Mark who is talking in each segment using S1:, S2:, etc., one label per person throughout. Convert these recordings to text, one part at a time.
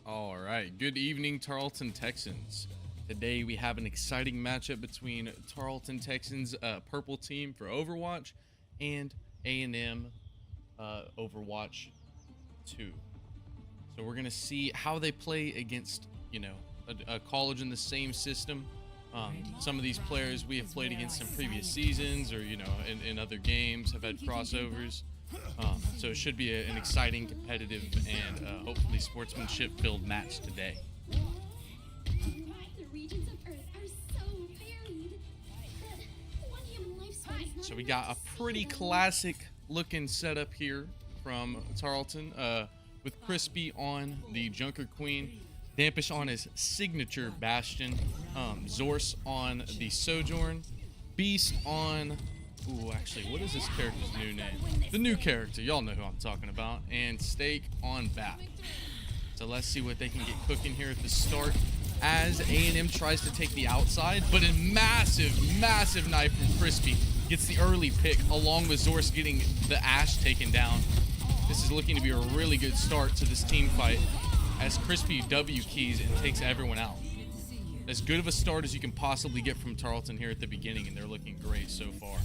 S1: All right, good evening, Tarleton Texans. Today we have an exciting matchup between Tarleton Texans purple team for Overwatch and A&M Overwatch 2. So we're gonna see how they play against, a college in the same system. Some of these players we have played against in previous seasons, or in other games, have had crossovers. So it should be an exciting, competitive, and hopefully sportsmanship-filled match today. So we got a pretty classic-looking setup here from Tarleton, with Crispy on the Junker Queen, Dampish on his signature Bastion, Zorse on the Sojourn, Beast on... Ooh, actually, what is this character's new name? The new character, y'all know who I'm talking about. And Steak on Bat. So let's see what they can get cooking here at the start as A&M tries to take the outside, but a massive, massive knife from Crispy gets the early pick, along with Zorse getting the Ash taken down. This is looking to be a really good start to this team fight as Crispy W keys and takes everyone out. As good of a start as you can possibly get from Tarleton here at the beginning, and they're looking great so far.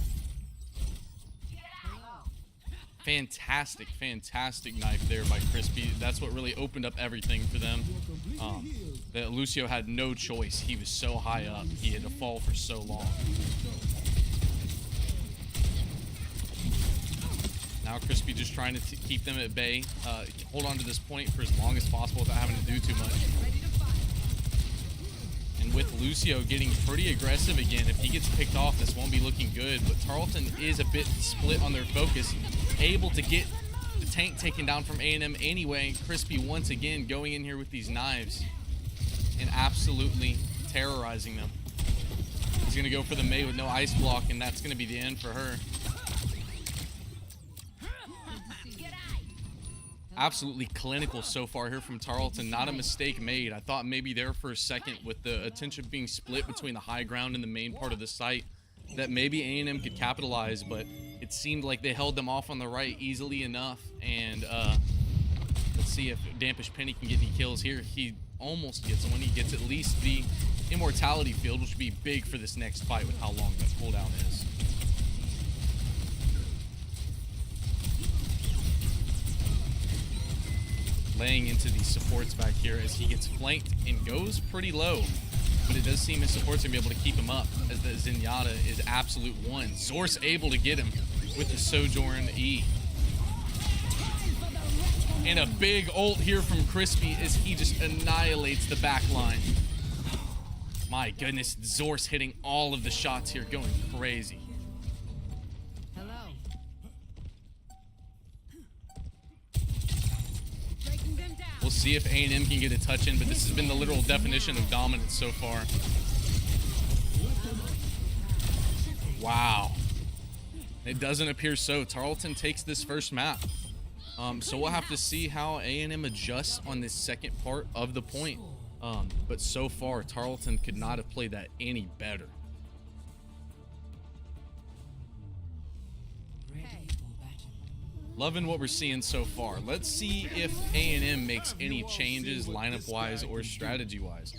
S1: Fantastic knife there by Crispy. That's what really opened up everything for them. That Lucio had no choice. He was so high up. He had to fall for so long. Now Crispy just trying to keep them at bay. Hold on to this point for as long as possible without having to do too much. And with Lucio getting pretty aggressive again, if he gets picked off, this won't be looking good. But Tarleton is a bit split on their focus, able to get the tank taken down from A&M anyway. Crispy once again going in here with these knives and absolutely terrorizing them. He's going to go for the Mei with no ice block, and that's going to be the end for her. Absolutely clinical so far here from Tarleton. Not a mistake made. I thought maybe there for a second, with the attention being split between the high ground and the main part of the site, that maybe A&M could capitalize, but it seemed like they held them off on the right easily enough. And let's see if Dampish Penny can get any kills here. He almost gets one. He gets at least the immortality field, which would be big for this next fight with how long that cooldown is. Laying into the supports back here as he gets flanked and goes pretty low, but it does seem his supports are gonna be able to keep him up, as the Zenyatta is absolute one. Zorse able to get him with the Sojourn E. And a big ult here from Crispy as he just annihilates the back line. My goodness, Zorse hitting all of the shots here, going crazy. We'll see if A&M can get a touch in, but this has been the literal definition of dominance so far. Wow. It doesn't appear so. Tarleton takes this first map. So we'll have to see how A&M adjusts on this second part of the point. But so far, Tarleton could not have played that any better. Loving what we're seeing so far. Let's see if A&M makes any changes lineup-wise or strategy-wise.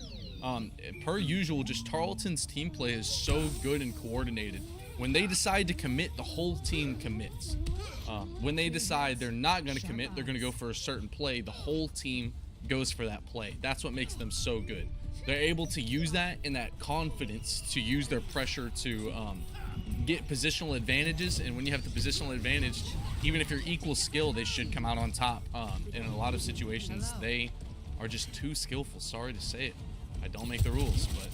S1: Per usual, just Tarleton's team play is so good and coordinated. When they decide to commit, the whole team commits. When they decide they're not going to commit, they're going to go for a certain play, the whole team goes for that play. That's what makes them so good. They're able to use that and that confidence to use their pressure to get positional advantages, and when you have the positional advantage, even if you're equal skill, they should come out on top. In a lot of situations, they are just too skillful. Sorry to say it. I don't make the rules, but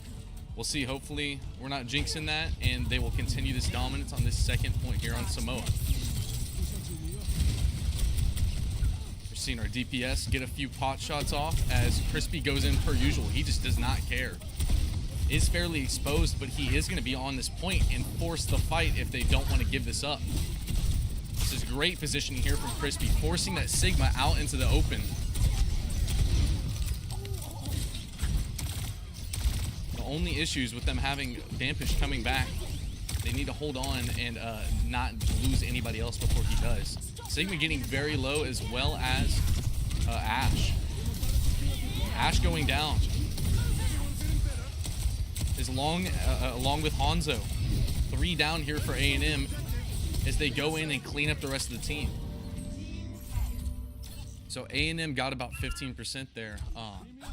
S1: we'll see. Hopefully, we're not jinxing that, and they will continue this dominance on this second point here on Samoa. We're seeing our DPS get a few pot shots off as Crispy goes in per usual. He just does not care. Is fairly exposed, but he is going to be on this point and force the fight if they don't want to give this up. This is great positioning here from Crispy, forcing that Sigma out into the open. The only issues with them having Dampish coming back, they need to hold on and not lose anybody else before he does. Sigma getting very low, as well as Ash. Ash going down. Along with Hanzo. 3 down here for A&M as they go in and clean up the rest of the team. So A&M got about 15% there,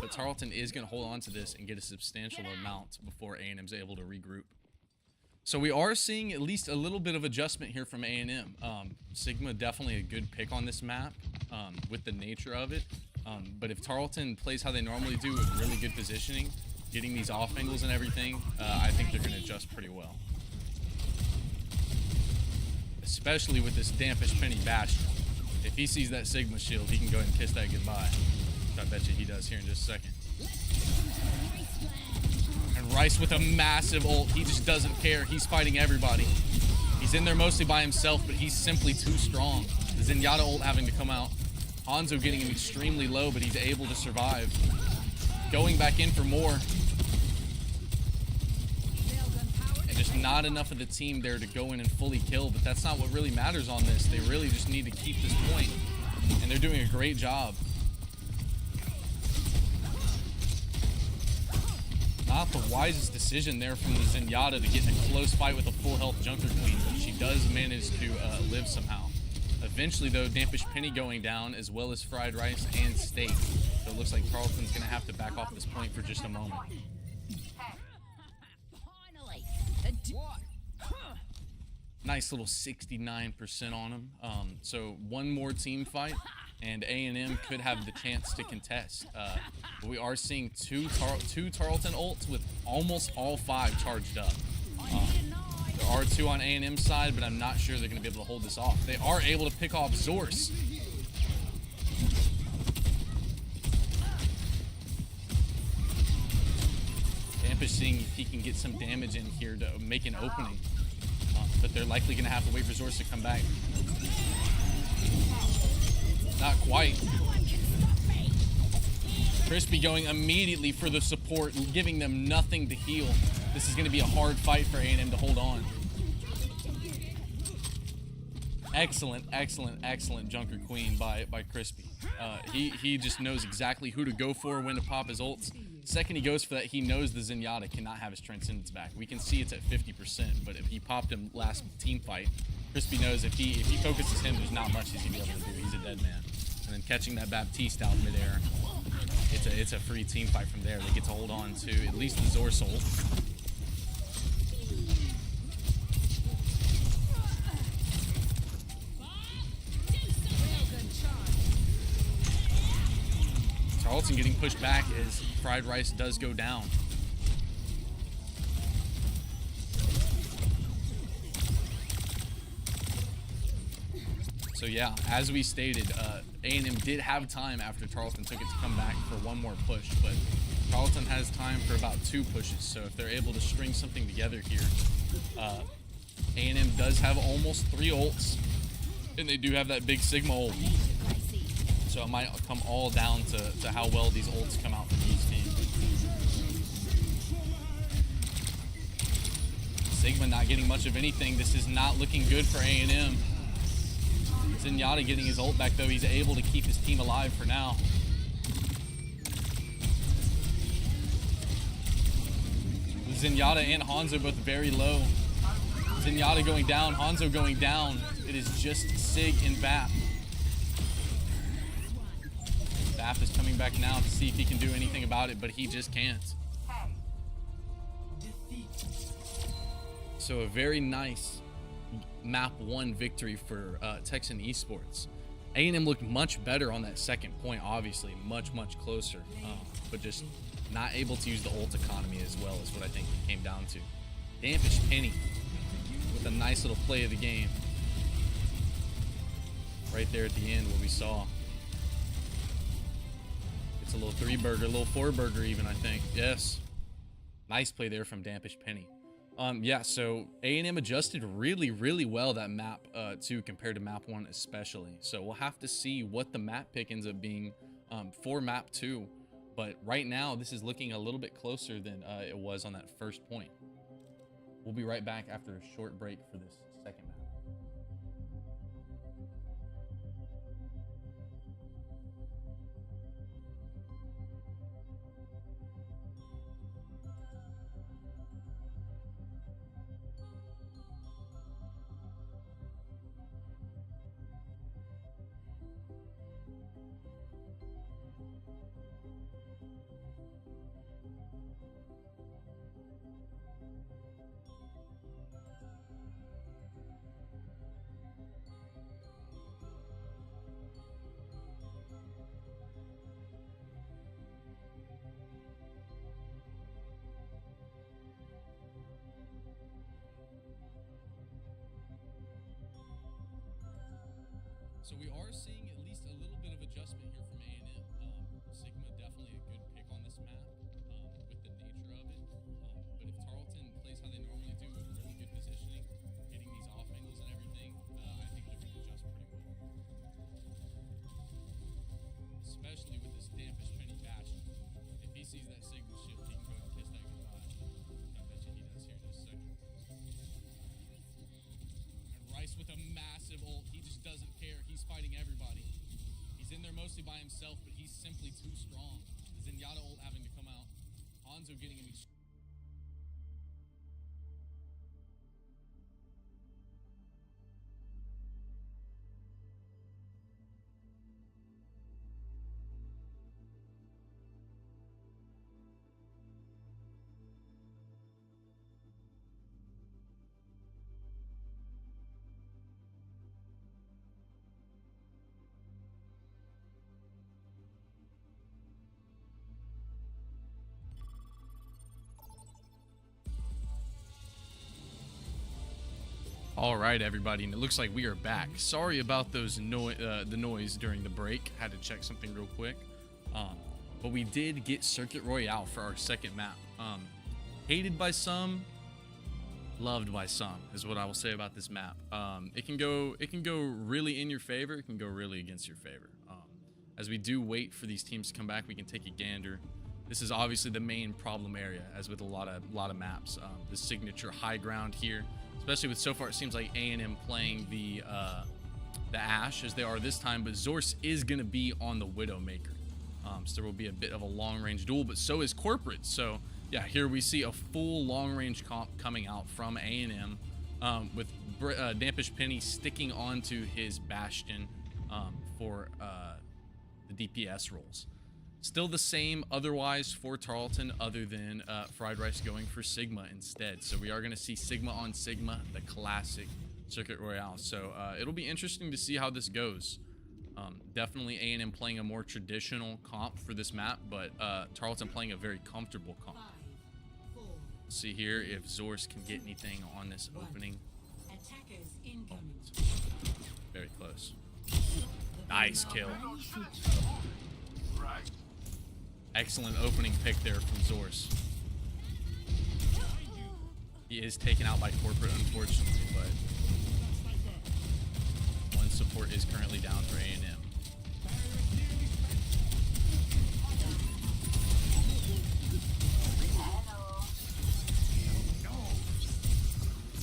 S1: but Tarleton is going to hold on to this and get a substantial amount before A&M's able to regroup. So we are seeing at least a little bit of adjustment here from A&M. Sigma definitely a good pick on this map with the nature of it. But if Tarleton plays how they normally do with really good positioning, getting these off angles and everything, I think they're going to adjust pretty well. Especially with this Dampish Penny Bastion. If he sees that Sigma shield, he can go ahead and kiss that goodbye. Which I bet you he does here in just a second. And Rice with a massive ult. He just doesn't care. He's fighting everybody. He's in there mostly by himself, but he's simply too strong. The Zenyatta ult having to come out. Hanzo getting him extremely low, but he's able to survive. Going back in for more. And just not enough of the team there to go in and fully kill, but that's not what really matters on this. They really just need to keep this point, and they're doing a great job. Not the wisest decision there from the Zenyatta to get in a close fight with a full health Junker Queen, but she does manage to live somehow. Eventually, though, Dampish Penny going down, as well as Fried Rice and Steak. So it looks like Tarleton's going to have to back off this point for just a moment. Nice little 69% on him. So one more team fight, and A&M could have the chance to contest. But we are seeing two Tarleton ults with almost all 5 charged up. There are 2 on A&M side, but I'm not sure they're going to be able to hold this off. They are able to pick off Zorse. Dampish seeing if he can get some damage in here to make an opening. But they're likely going to have to wait for Zorse to come back. Not quite. Crispy going immediately for the support, giving them nothing to heal. This is going to be a hard fight for A&M to hold on. Excellent, excellent, excellent Junker Queen by Crispy. He just knows exactly who to go for, when to pop his ults. Second he goes for that, he knows the Zenyatta cannot have his Transcendence back. We can see it's at 50%, but if he popped him last team fight, Crispy knows if he focuses him, there's not much he's going to be able to do. He's a dead man. And then catching that Baptiste out midair, it's a free team fight from there. They get to hold on to at least the Zorse ult. Tarleton getting pushed back as Fried Rice does go down. So yeah, as we stated, A&M did have time after Tarleton took it to come back for one more push, but Tarleton has time for about 2 pushes. So if they're able to string something together here, A&M does have almost 3 ults, and they do have that big Sigma ult. So it might come all down to how well these ults come out from these teams. Sigma not getting much of anything. This is not looking good for A&M. Zenyatta getting his ult back, though. He's able to keep his team alive for now. Zenyatta and Hanzo both very low. Zenyatta going down, Hanzo going down. It is just Sig and Bap. Bap is coming back now to see if he can do anything about it, but he just can't. So a very nice map 1 victory for Texan Esports. A&M looked much better on that second point, obviously, much closer, but just not able to use the ult economy as well as what I think it came down to. Dampish Penny with a nice little play of the game. Right there at the end, what we saw. It's a little 3-burger, a little 4-burger even, I think. Yes. Nice play there from Dampish Penny. Yeah, so A&M adjusted really well that map 2 compared to map 1 especially. So we'll have to see what the map pick ends up being for map 2. But right now, this is looking a little bit closer than it was on that first point. We'll be right back after a short break for this second map. So we are seeing at least a little bit of adjustment here from A&M. Sigma definitely a good pick on this map with the nature of it. But if Tarleton plays how they normally do with really good positioning, hitting these off angles and everything, I think they're going to adjust pretty well. Especially with this Dampish Penny Bastion. If he sees that Sigma shield, he can go and kiss that goodbye. I bet you he does here in just a second. And Rice with a massive ult. He just doesn't care. He's fighting everybody. He's in there mostly by himself, but he's simply too strong. The Zenyatta ult having to come out. Hanzo getting him. All right, everybody, and it looks like we are back. Sorry about those the noise during the break. Had to check something real quick. But we did get Circuit Royale for our second map. Hated by some, loved by some is what I will say about this map. It can go really in your favor. It can go really against your favor. As we do wait for these teams to come back, we can take a gander. This is obviously the main problem area, as with a lot of maps. The signature high ground here. Especially with so far, it seems like A&M playing the Ashe as they are this time, but Zorse is going to be on the Widowmaker. So there will be a bit of a long-range duel, but so is Corporate. So yeah, here we see a full long-range comp coming out from A&M with Dampish Penny sticking onto his Bastion for the DPS roles. Still the same otherwise for Tarleton, other than Fried Rice going for Sigma instead. So we are going to see Sigma on Sigma, the classic Circuit Royale. So it'll be interesting to see how this goes. Definitely A&M playing a more traditional comp for this map, but Tarleton playing a very comfortable comp. Let's see here if Zorse can get anything on this opening. Oh, very close. Nice kill. Excellent opening pick there from Zorse. He is taken out by Corporate, unfortunately, but one support is currently down for A&M.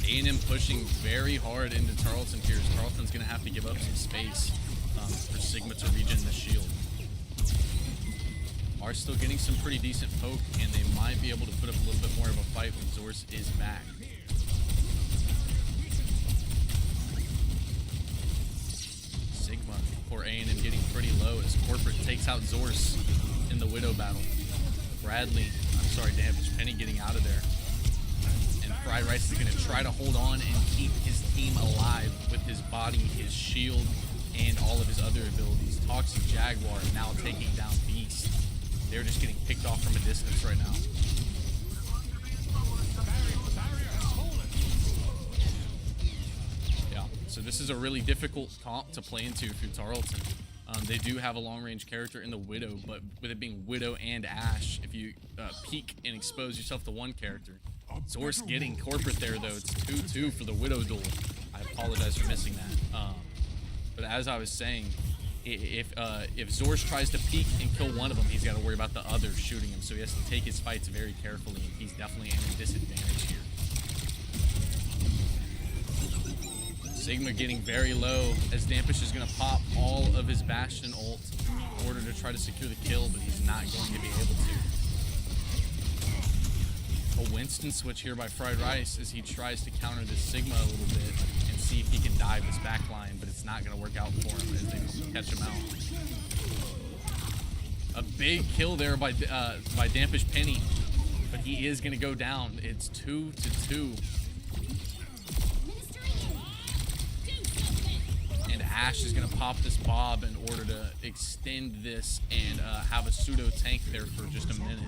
S1: A&M pushing very hard into Tarleton here. Tarleton's going to have to give up some space for Sigma to regen the shield. Are still getting some pretty decent poke, and they might be able to put up a little bit more of a fight when Zorse is back. Sigma for A&M getting pretty low as Corporate takes out Zorse in the Widow battle. Dampish Penny getting out of there. And Fried Rice is going to try to hold on and keep his team alive with his body, his shield, and all of his other abilities. Toxic Jaguar now taking down Beast. They're just getting picked off from a distance right now. Yeah, so this is a really difficult comp to play into if you're Tarleton. They do have a long-range character in the Widow, but with it being Widow and Ashe, if you peek and expose yourself to one character. Zorse getting Corporate there, though. It's 2-2 for the Widow duel. I apologize for missing that. But as I was saying, if Zorse tries to peek and kill one of them, he's got to worry about the other shooting him. So he has to take his fights very carefully, and he's definitely at a disadvantage here. Sigma getting very low as Dampish is going to pop all of his Bastion ult in order to try to secure the kill, but he's not going to be able to. A Winston switch here by Fried Rice as he tries to counter this Sigma a little bit and see if he can dive his backline, but it's not going to work out for him as they catch him out. A big kill there by Dampish Penny, but he is going to go down. It's 2-2. And Ashe is going to pop this Bob in order to extend this and have a pseudo tank there for just a minute.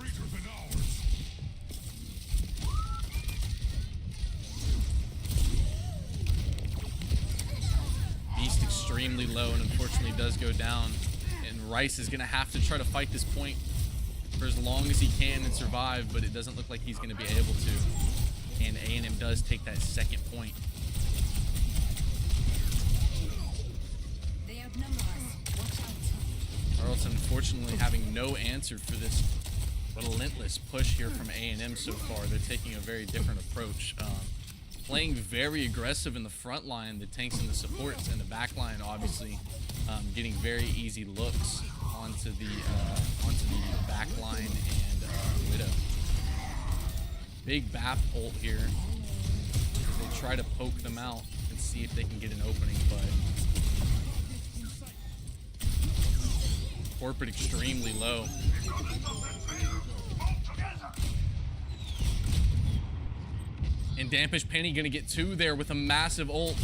S1: Beast extremely low and unfortunately does go down. And Rice is going to have to try to fight this point for as long as he can and survive, but it doesn't look like he's going to be able to. And A&M does take that second point. Tarleton, unfortunately, having no answer for this relentless push here from A&M so far. They're taking a very different approach. Playing very aggressive in the front line, the tanks and the supports, and the back line obviously getting very easy looks onto the back line and Widow. Big BAP ult here. They try to poke them out and see if they can get an opening, but Corporate extremely low. And Dampish Penny gonna get two there with a massive ult.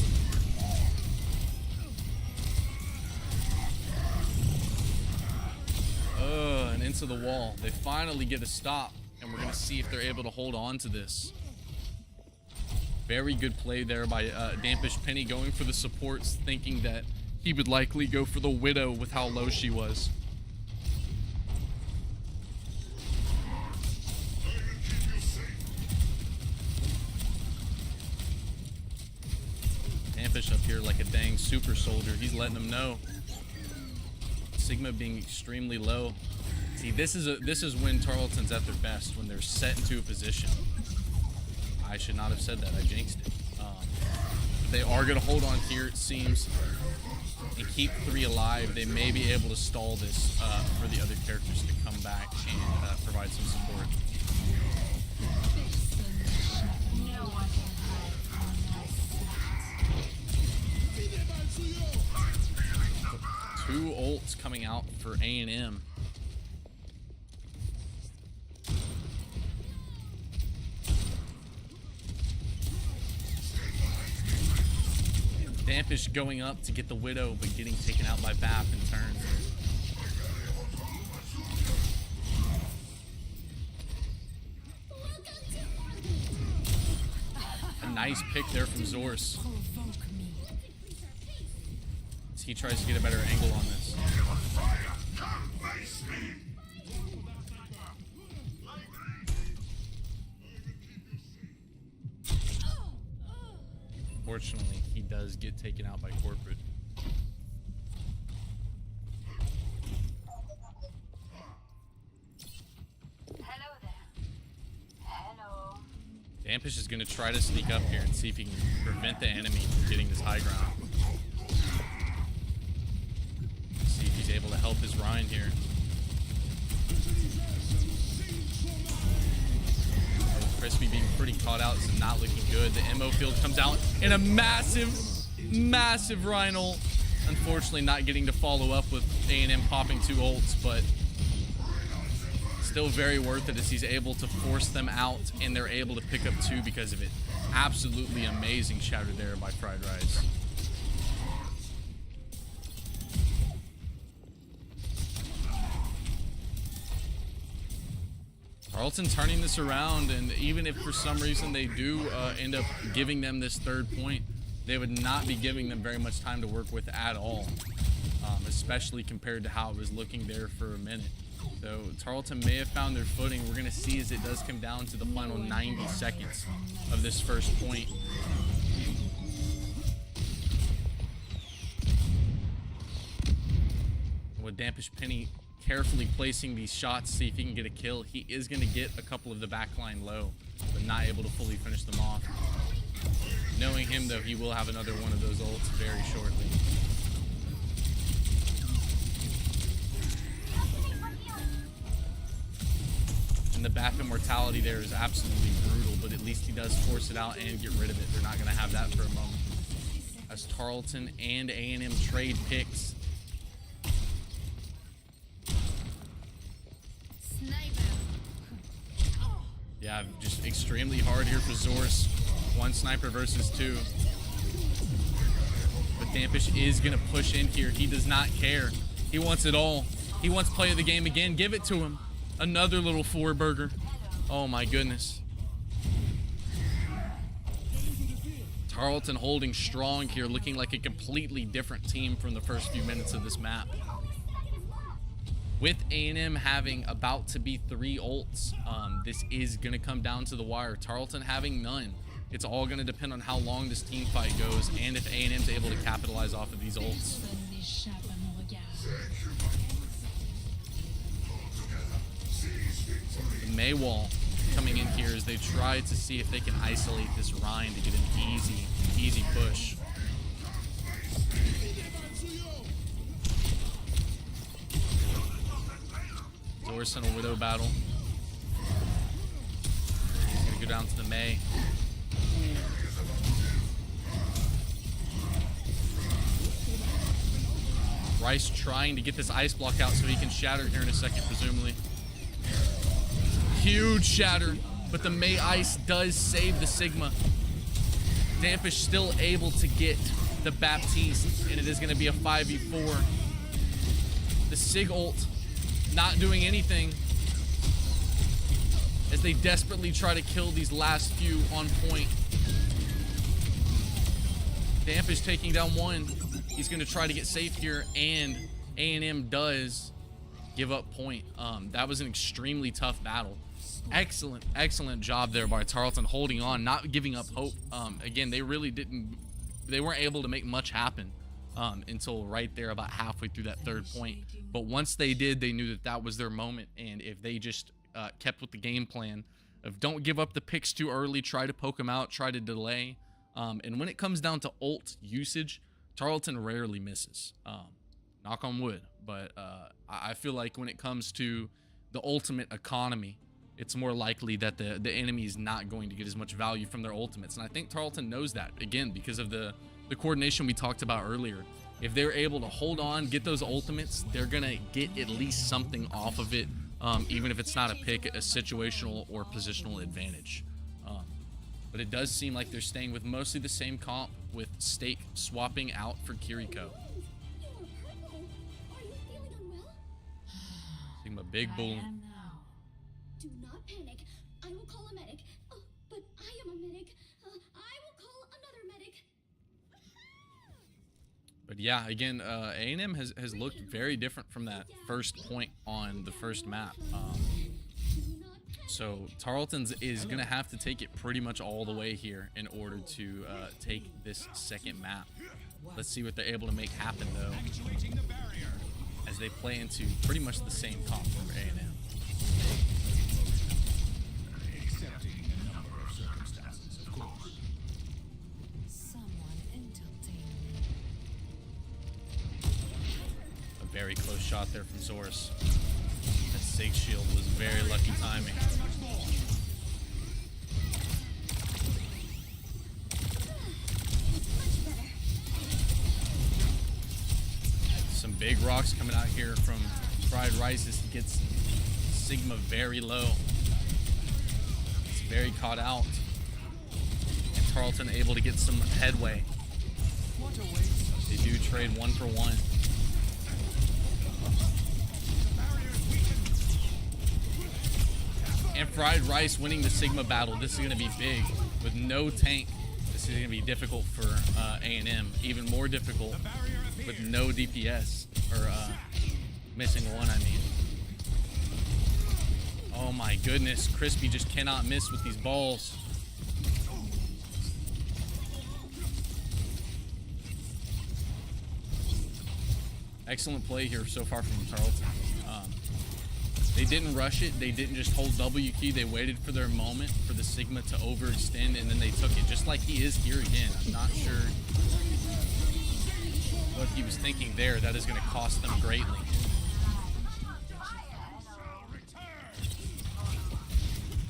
S1: And into the wall. They finally get a stop, and we're gonna see if they're able to hold on to this. Very good play there by Dampish Penny, going for the supports, thinking that he would likely go for the Widow with how low she was. Dampish up here like a dang super soldier. He's letting them know. Sigma being extremely low. See, this is when Tarleton's at their best, when they're set into a position. I should not have said that. I jinxed it. They are going to hold on here, it seems, and keep three alive. They may be able to stall this for the other characters to come back and provide some support. Two ults coming out for A&M. Dampish going up to get the Widow, but getting taken out by BAP in turn. A nice pick there from Zorse. As he tries to get a better angle on this. Fortunately, he does get taken out by Corporate.
S2: Hello there. Hello.
S1: Dampish is going to try to sneak up here and see if he can prevent the enemy from getting this high ground. See if he's able to help his Rhine here. Crispy being pretty caught out, so not looking good. The MO field comes out in a massive Rhine ult. Unfortunately, not getting to follow up with A&M popping two ults, but still very worth it as he's able to force them out, and they're able to pick up two because of it. Absolutely amazing shatter there by Fried Rice. Tarleton turning this around, and even if for some reason they do end up giving them this third point, they would not be giving them very much time to work with at all, especially compared to how it was looking there for a minute. So Tarleton may have found their footing. We're going to see as it does come down to the final 90 seconds of this first point. With Dampish Penny carefully placing these shots, see if he can get a kill. He is going to get a couple of the backline low, but not able to fully finish them off. Knowing him, though, he will have another one of those ults very shortly. And the BAP immortality there is absolutely brutal, but at least he does force it out and get rid of it. They're not going to have that for a moment. As Tarleton and A&M trade picks. Yeah, just extremely hard here for Zorse. One sniper versus two. But Dampish is going to push in here. He does not care. He wants it all. He wants play of the game again. Give it to him. Another little four burger. Oh my goodness. Tarleton holding strong here, looking like a completely different team from the first few minutes of this map. With A&M having about to be 3 ults, this is going to come down to the wire. Tarleton having none. It's all going to depend on how long this team fight goes and if A&M's able to capitalize off of these ults. The Maywall coming in here as they try to see if they can isolate this Rhine to get an easy push. Zorus in a Widow battle. He's gonna go down to the May. Rice trying to get this ice block out so he can shatter here in a second, presumably. Huge shatter, but the May Ice does save the Sigma. Dampish still able to get the Baptiste, and it is going to be a 5v4. The Sig ult not doing anything as they desperately try to kill these last few on point. Dampish taking down one. He's going to try to get safe here, and A&M does give up point. That was an extremely tough battle. Excellent job there by Tarleton, holding on, not giving up hope. Again, they weren't able to make much happen until right there about halfway through that 3rd point. But once they did, they knew that was their moment, and if they just kept with the game plan of don't give up the picks too early, try to poke them out, try to delay. And when it comes down to ult usage, Tarleton rarely misses. Knock on wood. But I feel like when it comes to the ultimate economy, it's more likely that the enemy is not going to get as much value from their ultimates. And I think Tarleton knows that, again, because of the coordination we talked about earlier. If they're able to hold on, get those ultimates, they're going to get at least something off of it, even if it's not a pick, a situational or positional advantage. But it does seem like they're staying with mostly the same comp, with Stake swapping out for Kiriko. Sigma big boom.
S3: Do not panic. I will call a medic. But I am a medic. I will call another medic.
S1: But yeah, again, A&M has looked very different from that first point on the first map. So Tarleton's is going to have to take it pretty much all the way here in order to take this second map. Let's see what they're able to make happen, though, as they play into pretty much the same comp for A&M. A very close shot there from Zorus. That Sig shield was very lucky timing. Some big rocks coming out here from Fried Rice as he gets Sigma very low. It's very caught out. And Tarleton able to get some headway. They do trade 1 for 1. And Fried Rice winning the Sigma battle. This is going to be big. With no tank, this is going to be difficult for A&M. Even more difficult with no DPS. Or missing one, I mean. Oh my goodness. Crispy just cannot miss with these balls. Excellent play here so far from Tarleton. They didn't rush it. They didn't just hold W key. They waited for their moment for the Sigma to overextend, and then they took it, just like he is here again. I'm not sure what he was thinking there. That is going to cost them greatly.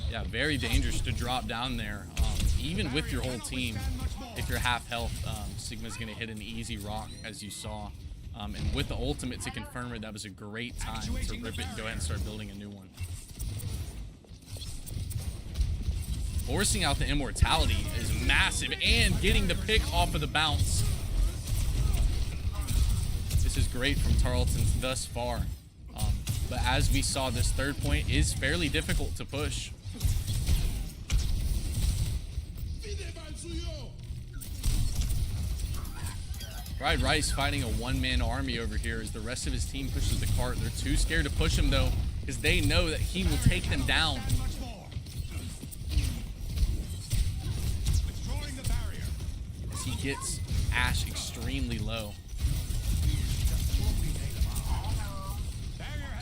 S1: Yeah, very dangerous to drop down there. Even with your whole team, if you're half health, Sigma's going to hit an easy rock, as you saw. And with the ultimate to confirm it, that was a great time to rip it and go ahead and start building a new one. Forcing out the immortality is massive, and getting the pick off of the bounce. This is great from Tarleton thus far. But as we saw, this 3rd point is fairly difficult to push. Fried Rice fighting a one-man army over here as the rest of his team pushes the cart. They're too scared to push him, though, because they know that he will take them down. As he gets Ash extremely low.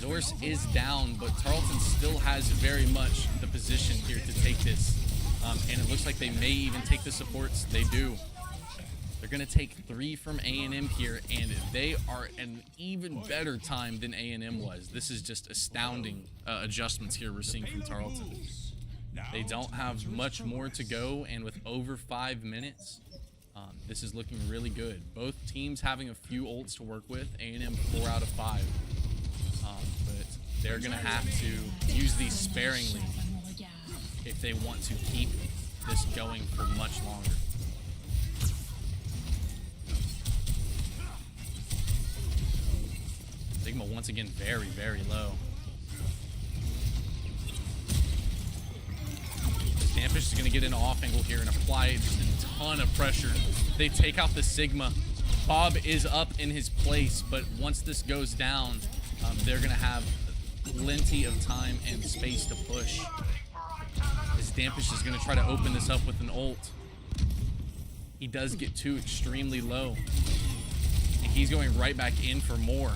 S1: Zorus is down, but Tarleton still has very much the position here to take this. And it looks like they may even take the supports. They do. They're going to take 3 from A&M here, and they are an even better time than A&M was. This is just astounding adjustments here we're seeing from Tarleton. They don't have much more to go, and with over 5 minutes, this is looking really good. Both teams having a few ults to work with. A&M 4 out of 5. But they're going to have to use these sparingly if they want to keep this going for much longer. Sigma once again very, very low. Dampish is going to get an off angle here and apply just a ton of pressure. They take out the Sigma. Bob is up in his place, but once this goes down, they're going to have plenty of time and space to push. As Dampish is going to try to open this up with an ult. He does get 2 extremely low. And he's going right back in for more.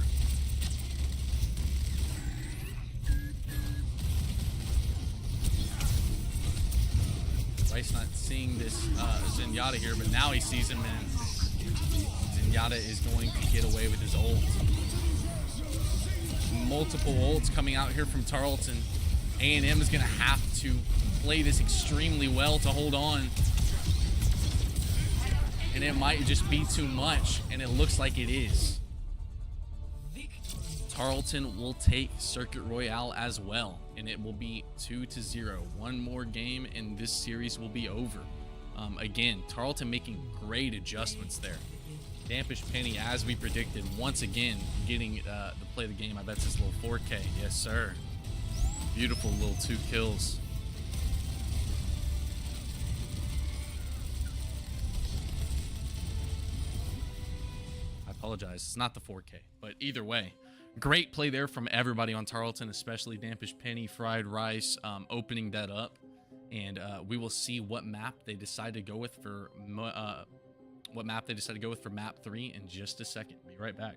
S1: Rice not seeing this Zenyatta here, but now he sees him, and Zenyatta is going to get away with his ult. Multiple ults coming out here from Tarleton. A&M is going to have to play this extremely well to hold on. And it might just be too much, and it looks like it is. Tarleton will take Circuit Royale as well, and it will be 2-0. One more game, and this series will be over. Again, Tarleton making great adjustments there. Dampish Penny, as we predicted, once again getting the play of the game. I bet this little 4K. Yes, sir. Beautiful little 2 kills. I apologize. It's not the 4K, but either way, great play there from everybody on Tarleton, especially Dampish Penny, Fried Rice, opening that up. And we will see what map they decide to go with for map 3 in just a second. Be right back.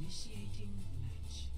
S4: Initiating match.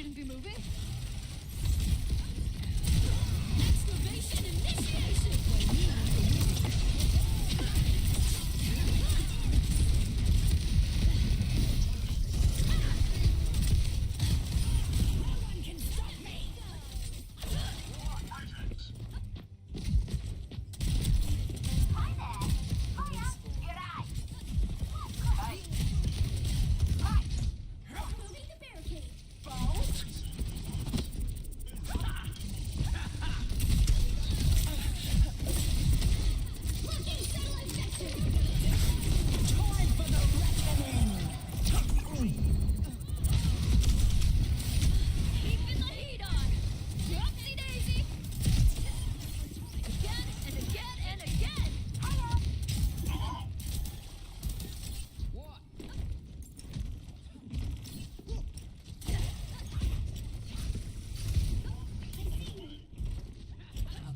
S5: shouldn't be moving.
S3: Excavation initiation! No one can stop me!
S2: Hi there. Hiya. G'day. Hey. Right.
S3: Moving the barricade.
S2: Bolt.
S3: Locking satellite sector!
S2: Time for the reckoning.
S5: Keeping the heat on. Whoopsie daisy. Again and again and again.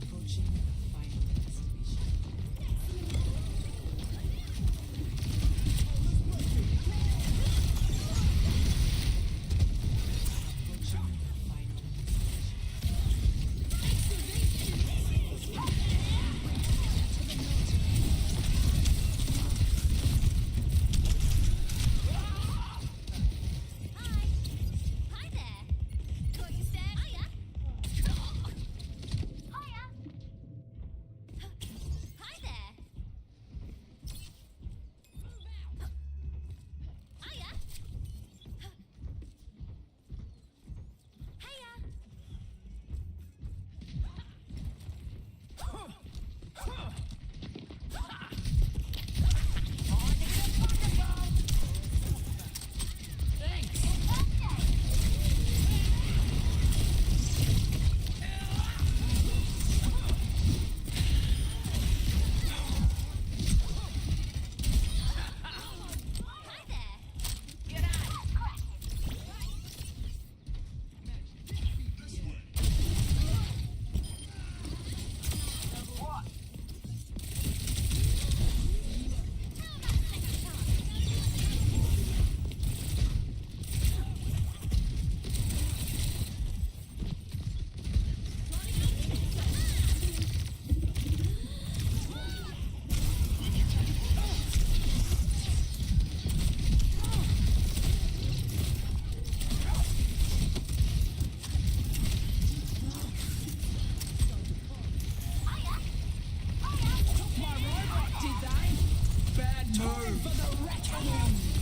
S4: Approaching final destination. Approaching final destination.
S5: Hi there. Got your stand? Hiya. Hiya. Hi there. Hiya. Hiya. Hi there.
S2: Did they? Bad move. For the reckoning.